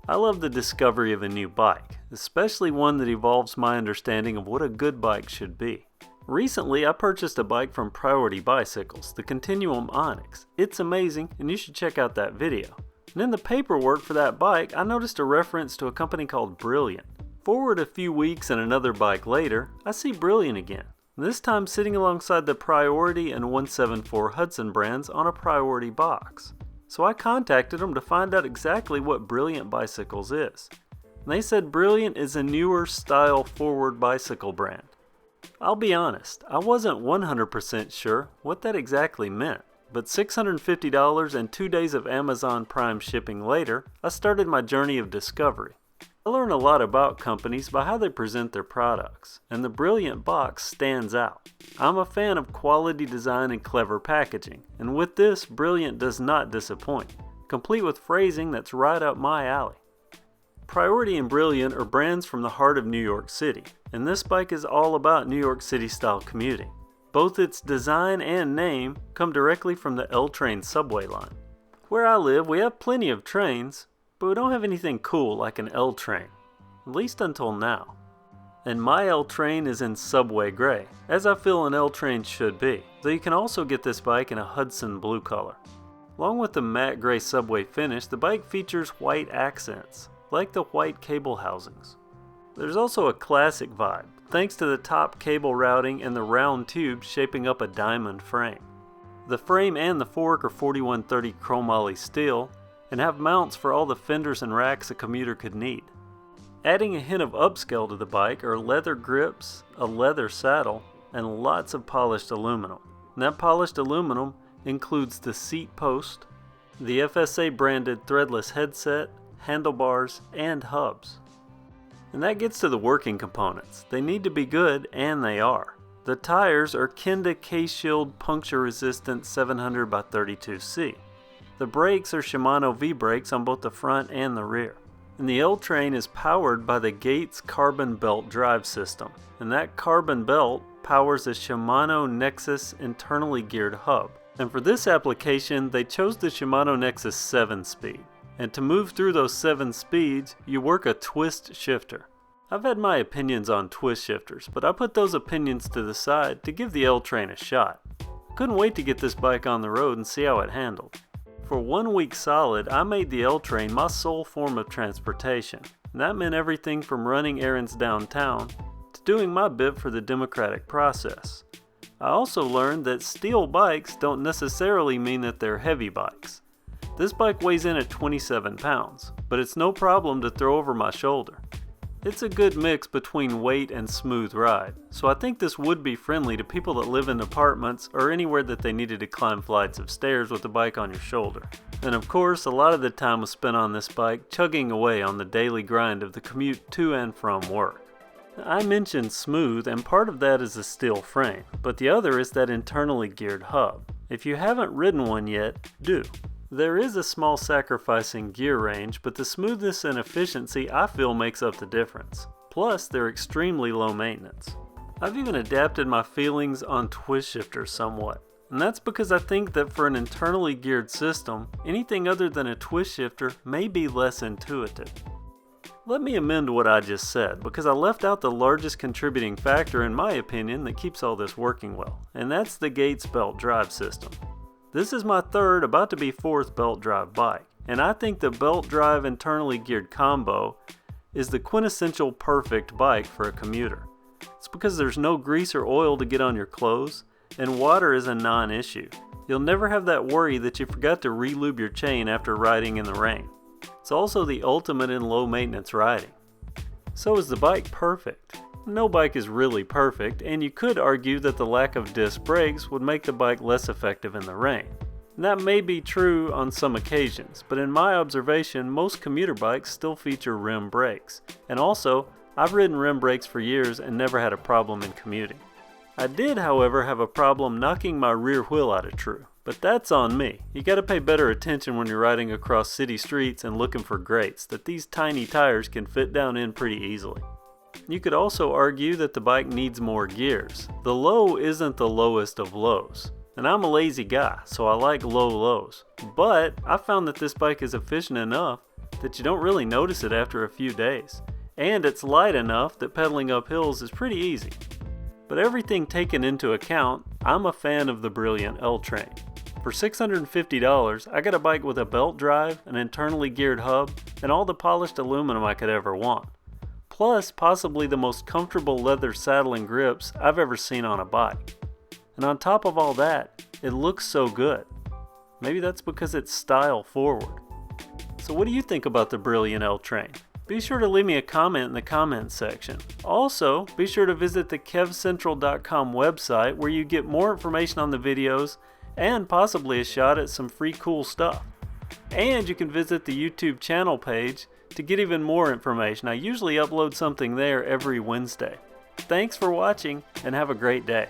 I love the discovery of a new bike, especially one that evolves my understanding of what a good bike should be. Recently, I purchased a bike from Priority Bicycles, the Continuum Onyx. It's amazing, and you should check out that video. And in the paperwork for that bike, I noticed a reference to a company called Brilliant. Forward a few weeks and another bike later, I see Brilliant again. This time sitting alongside the Priority and 174 Hudson brands on a Priority box. So I contacted them to find out exactly what Brilliant Bicycles is. And they said Brilliant is a newer style forward bicycle brand. I'll be honest, I wasn't 100% sure what that exactly meant, but $650 and 2 days of Amazon Prime shipping later, I started my journey of discovery. I learn a lot about companies by how they present their products, and the Brilliant box stands out. I'm a fan of quality design and clever packaging, and with this, Brilliant does not disappoint, complete with phrasing that's right up my alley. Priority and Brilliant are brands from the heart of New York City, and this bike is all about New York City style commuting. Both its design and name come directly from the L-Train subway line. Where I live, we have plenty of trains, but we don't have anything cool like an L-Train, at least until now. And my L-Train is in subway gray, as I feel an L-Train should be, though you can also get this bike in a Hudson blue color. Along with the matte gray subway finish, the bike features white accents, like the white cable housings. There's also a classic vibe, thanks to the top cable routing and the round tube shaping up a diamond frame. The frame and the fork are 4130 chromoly steel, and have mounts for all the fenders and racks a commuter could need. Adding a hint of upscale to the bike are leather grips, a leather saddle, and lots of polished aluminum. And that polished aluminum includes the seat post, the FSA branded threadless headset, handlebars, and hubs. And that gets to the working components. They need to be good, and they are. The tires are Kenda K-Shield puncture resistant 700 by 32C. The brakes are Shimano V-brakes on both the front and the rear. And the L-Train is powered by the Gates carbon belt drive system. And that carbon belt powers a Shimano Nexus internally geared hub. And for this application, they chose the Shimano Nexus 7-speed. And to move through those 7 speeds, you work a twist shifter. I've had my opinions on twist shifters, but I put those opinions to the side to give the L-Train a shot. I couldn't wait to get this bike on the road and see how it handled. For 1 week solid, I made the L-Train my sole form of transportation. And that meant everything from running errands downtown to doing my bit for the democratic process. I also learned that steel bikes don't necessarily mean that they're heavy bikes. This bike weighs in at 27 pounds, but it's no problem to throw over my shoulder. It's a good mix between weight and smooth ride, so I think this would be friendly to people that live in apartments or anywhere that they needed to climb flights of stairs with the bike on your shoulder. And of course, a lot of the time was spent on this bike chugging away on the daily grind of the commute to and from work. I mentioned smooth, and part of that is a steel frame, but the other is that internally geared hub. If you haven't ridden one yet, do. There is a small sacrifice in gear range, but the smoothness and efficiency I feel makes up the difference. Plus, they're extremely low maintenance. I've even adapted my feelings on twist shifters somewhat, and that's because I think that for an internally geared system, anything other than a twist shifter may be less intuitive. Let me amend what I just said, because I left out the largest contributing factor in my opinion that keeps all this working well, and that's the Gates belt drive system. This is my third, about to be fourth belt drive bike, and I think the belt drive internally geared combo is the quintessential perfect bike for a commuter. It's because there's no grease or oil to get on your clothes, and water is a non-issue. You'll never have that worry that you forgot to re-lube your chain after riding in the rain. It's also the ultimate in low maintenance riding. So is the bike perfect? No bike is really perfect, and you could argue that the lack of disc brakes would make the bike less effective in the rain. And that may be true on some occasions, but in my observation, most commuter bikes still feature rim brakes. And also, I've ridden rim brakes for years and never had a problem in commuting. I did, however, have a problem knocking my rear wheel out of true, but that's on me. You gotta pay better attention when you're riding across city streets and looking for grates that these tiny tires can fit down in pretty easily. You could also argue that the bike needs more gears. The low isn't the lowest of lows. And I'm a lazy guy, so I like low lows. But I found that this bike is efficient enough that you don't really notice it after a few days. And it's light enough that pedaling up hills is pretty easy. But everything taken into account, I'm a fan of the brilliant L-Train. For $650, I got a bike with a belt drive, an internally geared hub, and all the polished aluminum I could ever want. Plus, possibly the most comfortable leather saddle and grips I've ever seen on a bike. And on top of all that, it looks so good. Maybe that's because it's style forward. So what do you think about the brilliant L-Train? Be sure to leave me a comment in the comments section. Also, be sure to visit the KevCentral.com website where you get more information on the videos and possibly a shot at some free cool stuff. And you can visit the YouTube channel page to get even more information. I usually upload something there every Wednesday. Thanks for watching and have a great day.